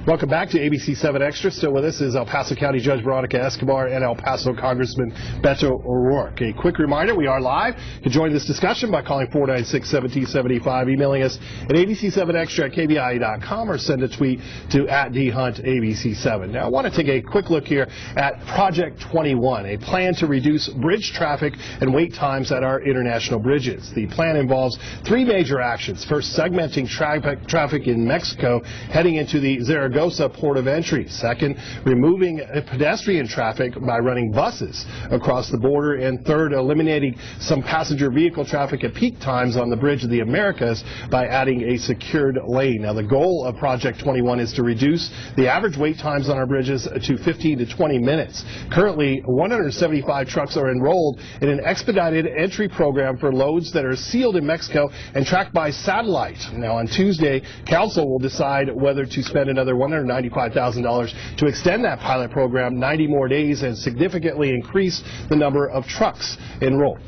Welcome back to ABC7 Extra. Still with us is El Paso County Judge Veronica Escobar and El Paso Congressman Beto O'Rourke. A quick reminder, we are live. You can join this discussion by calling 496-1775, emailing us at abc7extra@kbia.com, or send a tweet to @dhuntABC7. Now, I want to take a quick look here at Project 21, a plan to reduce bridge traffic and wait times at our international bridges. The plan involves three major actions. First, segmenting traffic in Mexico heading into the Zaragoza port of entry. Second, removing pedestrian traffic by running buses across the border. And third, eliminating some passenger vehicle traffic at peak times on the Bridge of the Americas by adding a secured lane. Now, the goal of Project 21 is to reduce the average wait times on our bridges to 15 to 20 minutes. Currently, 175 trucks are enrolled in an expedited entry program for loads that are sealed in Mexico and tracked by satellite. Now, on Tuesday, Council will decide whether to spend another $195,000 to extend that pilot program 90 more days and significantly increase the number of trucks enrolled.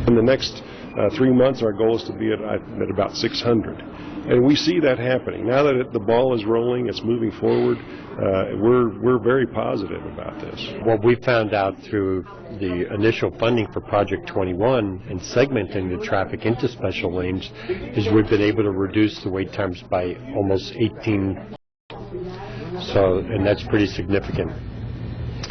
In the next 3 months, our goal is to be at about 600. And we see that happening. Now that the ball is rolling, it's moving forward, we're very positive about this. What we found out through the initial funding for Project 21 and segmenting the traffic into special lanes is we've been able to reduce the wait times by almost 18. And that's pretty significant.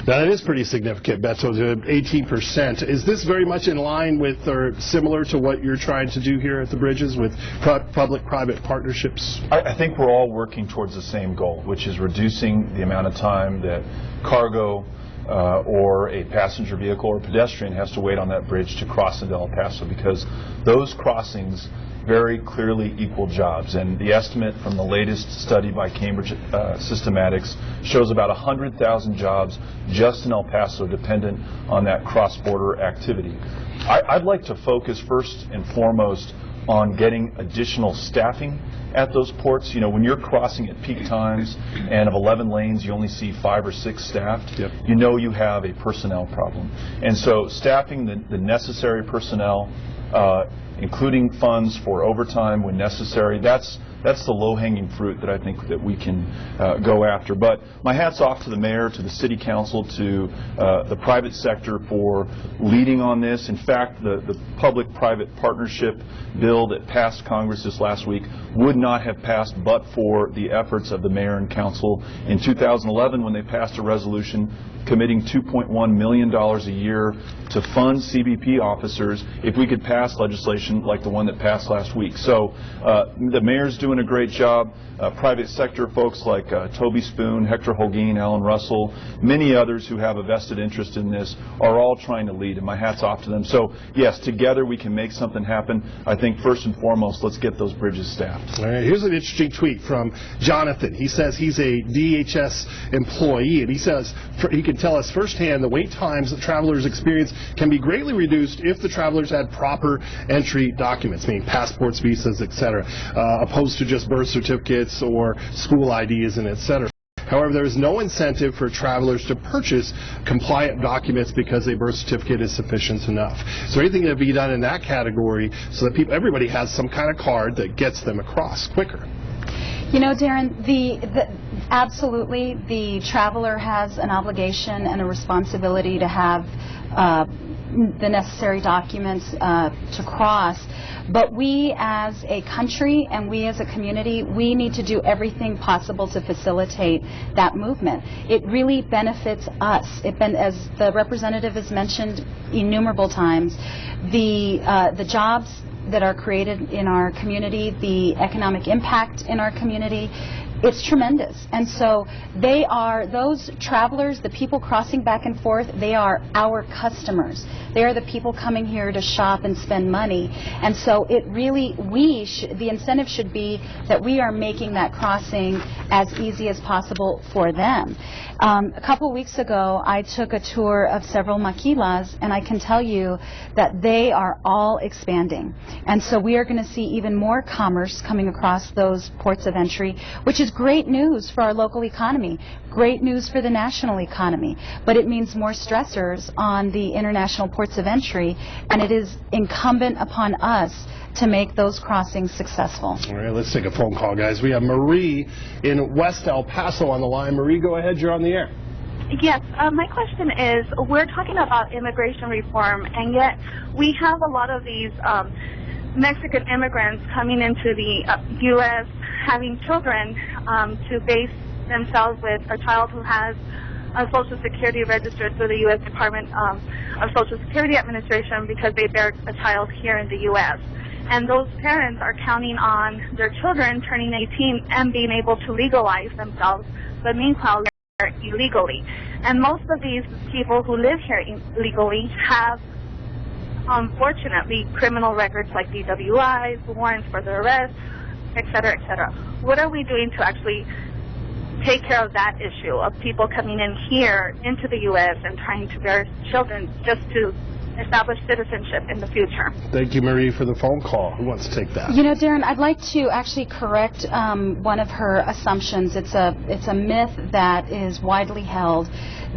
Now, that is pretty significant, Beto, 18%. Is this very much in line with or similar to what you're trying to do here at the bridges with public-private partnerships? I think we're all working towards the same goal, which is reducing the amount of time that cargo or a passenger vehicle or pedestrian has to wait on that bridge to cross into El Paso, because those crossings very clearly equal jobs. And the estimate from the latest study by Cambridge Systematics shows about 100,000 jobs just in El Paso dependent on that cross-border activity. I'd like to focus first and foremost on getting additional staffing at those ports. You know, when you're crossing at peak times and of 11 lanes you only see 5 or 6 staffed, you know you have a personnel problem. And so staffing the necessary personnel, including funds for overtime when necessary, that's the low-hanging fruit that I think that we can go after. But my hat's off to the mayor, to the city council, to the private sector for leading on this. In fact, the public-private partnership bill that passed Congress this last week would not have passed but for the efforts of the mayor and council in 2011 when they passed a resolution committing $2.1 million a year to fund CBP officers if we could pass legislation like the one that passed last week. So the mayor's doing a great job. Private sector folks like Toby Spoon, Hector Holguin, Alan Russell, many others who have a vested interest in this are all trying to lead, and my hat's off to them. So yes, together we can make something happen. I think first and foremost, let's get those bridges staffed. All right, here's an interesting tweet from Jonathan. He says he's a DHS employee, and he says he can tell us firsthand the wait times that travelers experience can be greatly reduced if the travelers had proper entry documents, meaning passports, visas, etc., opposed to just birth certificates or school IDs and etc. However, there is no incentive for travelers to purchase compliant documents because a birth certificate is sufficient enough. Is there anything that can be done in that category so that everybody has some kind of card that gets them across quicker? You know, Darren, absolutely, the traveler has an obligation and a responsibility to have the necessary documents to cross. But we as a country and we as a community, we need to do everything possible to facilitate that movement. It really benefits us. As the representative has mentioned innumerable times, the jobs that are created in our community, the economic impact in our community, it's tremendous. And so they are, those travelers, the people crossing back and forth, they are our customers. They are the people coming here to shop and spend money. And so it really, the incentive should be that we are making that crossing as easy as possible for them. A couple of weeks ago, I took a tour of several maquilas, and I can tell you that they are all expanding. And so we are going to see even more commerce coming across those ports of entry, which is great news for our local economy, great news for the national economy, but it means more stressors on the international ports of entry, and it is incumbent upon us to make those crossings successful. All right, let's take a phone call, guys. We have Marie in West El Paso on the line. Marie, go ahead. You're on the air. Yes, my question is, we're talking about immigration reform, and yet we have a lot of these Mexican immigrants coming into the U.S. having children to base themselves with a child who has a Social Security registered through the U.S. Department of Social Security Administration because they bear a child here in the U.S. And those parents are counting on their children turning 18 and being able to legalize themselves, but meanwhile they're illegally. And most of these people who live here illegally have, unfortunately, criminal records like DWIs, warrants for their arrest, et cetera, et cetera. What are we doing to actually take care of that issue of people coming in here into the U.S. and trying to bear children just to establish citizenship in the future? Thank you, Marie, for the phone call. Who wants to take that? You know, Darren, I'd like to actually correct one of her assumptions. It's a myth that is widely held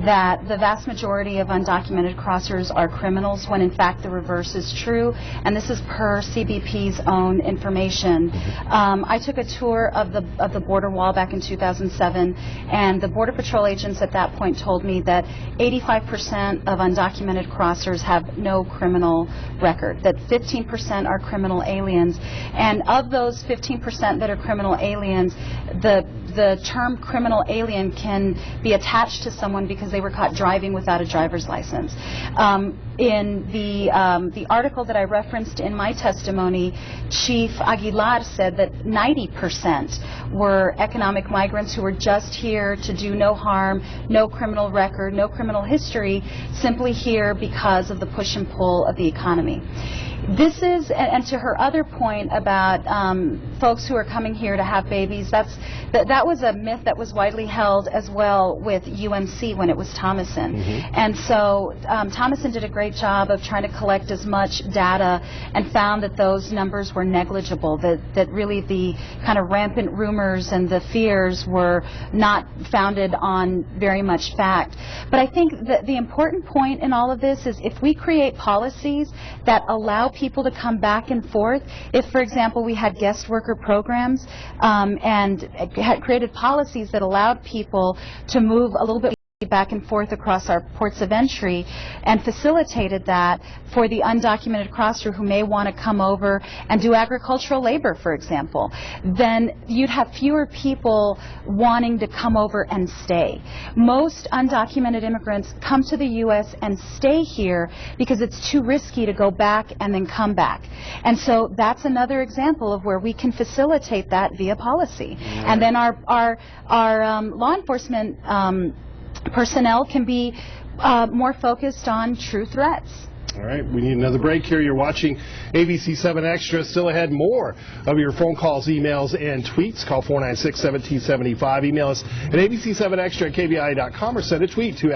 that the vast majority of undocumented crossers are criminals, when in fact the reverse is true, and this is per CBP's own information. I took a tour of the border wall back in 2007, and the Border Patrol agents at that point told me that 85% of undocumented crossers have no criminal record, that 15% are criminal aliens, and of those 15% that are criminal aliens, the term criminal alien can be attached to someone because they were caught driving without a driver's license. In the article that I referenced in my testimony, Chief Aguilar said that 90% were economic migrants who were just here to do no harm, no criminal record, no criminal history, simply here because of the push and pull of the economy. This is, and to her other point about folks who are coming here to have babies, that was a myth that was widely held as well with UMC when it was Thomason. And so Thomason did a great job of trying to collect as much data and found that those numbers were negligible, that really the kind of rampant rumors and the fears were not founded on very much fact. But I think that the important point in all of this is if we create policies that allow people to come back and forth, if, for example, we had guest worker programs and had created policies that allowed people to move a little bit back and forth across our ports of entry and facilitated that for the undocumented crosser who may want to come over and do agricultural labor, for example, then you'd have fewer people wanting to come over and stay. Most undocumented immigrants come to the U.S. and stay here because it's too risky to go back and then come back. And so that's another example of where we can facilitate that via policy. And then our law enforcement personnel can be more focused on true threats. All right, we need another break here. You're watching ABC7 Extra. Still ahead, more of your phone calls, emails, and tweets. Call 496-1775. Email us at abc7extra@kbi.com or send a tweet to